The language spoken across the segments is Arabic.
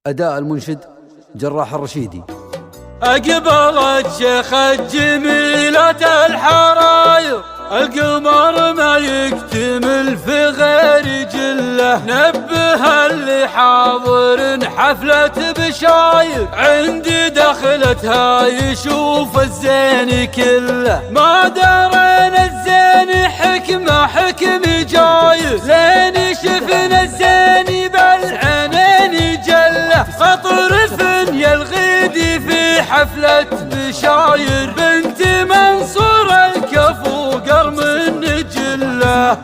أداء المنشد جراح الرشيدي. أقبلت شيخ الجميلة الحراير، القمر ما يكتمل في غير جله، نبه اللي حاضر حفلة بشاير، عندي دخلتها يشوف الزين كله، ما درينا الزين حكمة حكم جاير، لين شفنا الزين بالعينين جله، خطر فني الغيدي في حفلة بشاير، بنت منصور الكفو قرم النجله،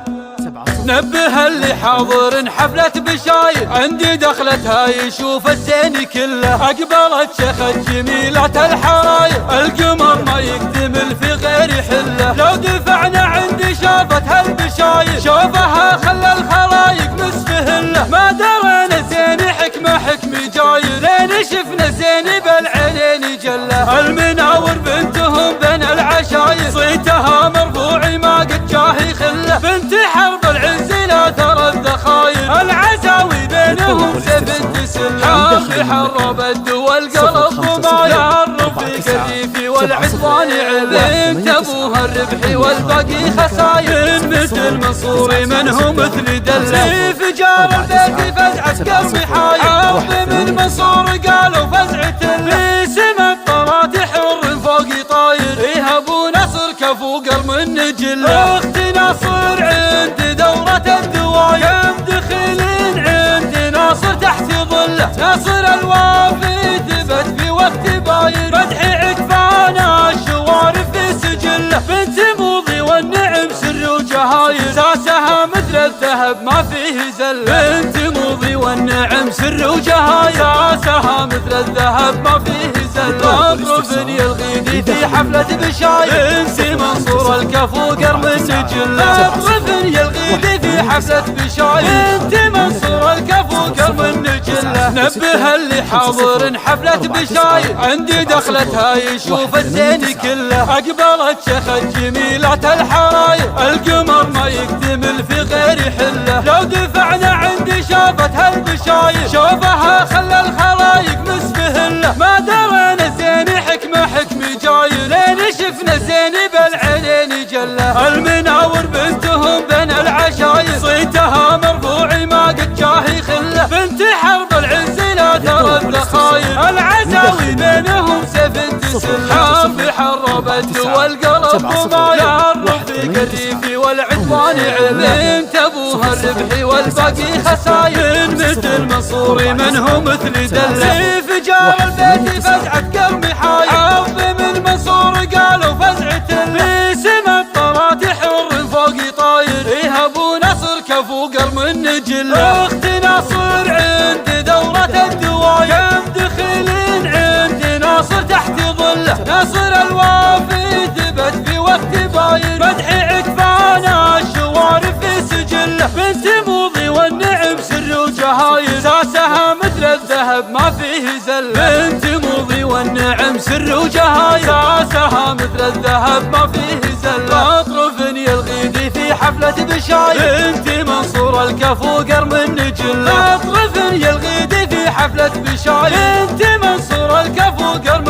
نبه اللي حاضر حفلة بشاير، عندي دخلتها يشوف الزين كله، أقبلت شيخ الجميلة الحراير، القمر ما يكتمل في غير حله، لو دفعنا عندي شافتها البشاير، شوفها خلى الخلايق مستهله، ما درينا زين حكمة حكم جاير، لين شفنا زين بالعينين جله، المناور بنتهم بين العشاير، صيتها مرفوع ما قد جاهي خله، بنت حرب العز لا ترى الذخاير، العزاوي بينهم سيف تسل، حرب حرب الدول قلب وما يعرف في كثيفي والعصبان علم، ابوها الربحي والباقي خساير، مثل منصوري منهم مثل دله، فجار البيت فزعة قلبي حاير، عظم المنصور قالوا فزعة اللي سمع الطرات حر فوق طاير، ايه ابو نصر كفو قرم النجل، اخت ناصر عند دورة الدواير، دخلين عند ناصر تحت ظله، ناصر الوافي ثبت في وقت باير، فتحي عكفانا الشوارف في سجله، بنت موضي والنعم سر وجهاير، ساسها مثل الذهب ما فيه زله، بنت موضي والنعم سر وجهاير، ساسها مثل الذهب ما فيه زله، اطرفني الغيدي في حفلة بشاير، بنت منصور الكفو قرم النجله، اطرفني الغيدي في حفلة بشاير، بنت منصور الكفو قرم النجله، نبه اللي حاضر حفلة بشاير، عندي دخلتها يشوف الزين كله، أقبلت شيخ الجميلة الحراير، القمر ما يكتمل في غير حله، لو دفعنا عندي شافتها البشاير، شوفها خلى الخلايق مستهله، ما درينا زين حكمة حكم جاير، لين شفنا زين بالعينين جله، المناور بنتهم بين العشاير، صيتها مرفوع ما قد جاهي خله، بنت حرب العز لا ترى الذخاير، العزاوي بينهم سيف تسل، حرب حرب الدول قلب وما يعرف في كثيفي والعدوان علم، ابوها الربحي والباقي خساير، مثل منصوري منهم مثل دله، فجار البيت فزعة قلبي حاير، عظم المنصور قالوا فزعة اللي سمع الطرات حر فوق طاير، ايه ابو نصر كفو قرم النجل، اخت ناصر عند دورة الدواير، دخلين عند ناصر تحت ظله، ناصر الوافي ثبت في وقت باير، فتحي عكفانا الشوارف في سجله، بنت موضي والنعم سر وجهاير، ساسها مثل الذهب ما فيه زله، بنت موضي والنعم سر وجهاير، ساسها مثل الذهب ما فيه زله، اطرفني الغيدي في حفلة بشاير، بنت منصور الكفو قرم النجله، اطرفني الغيدي في حفلة بشاير، بنت منصور الكفو قرم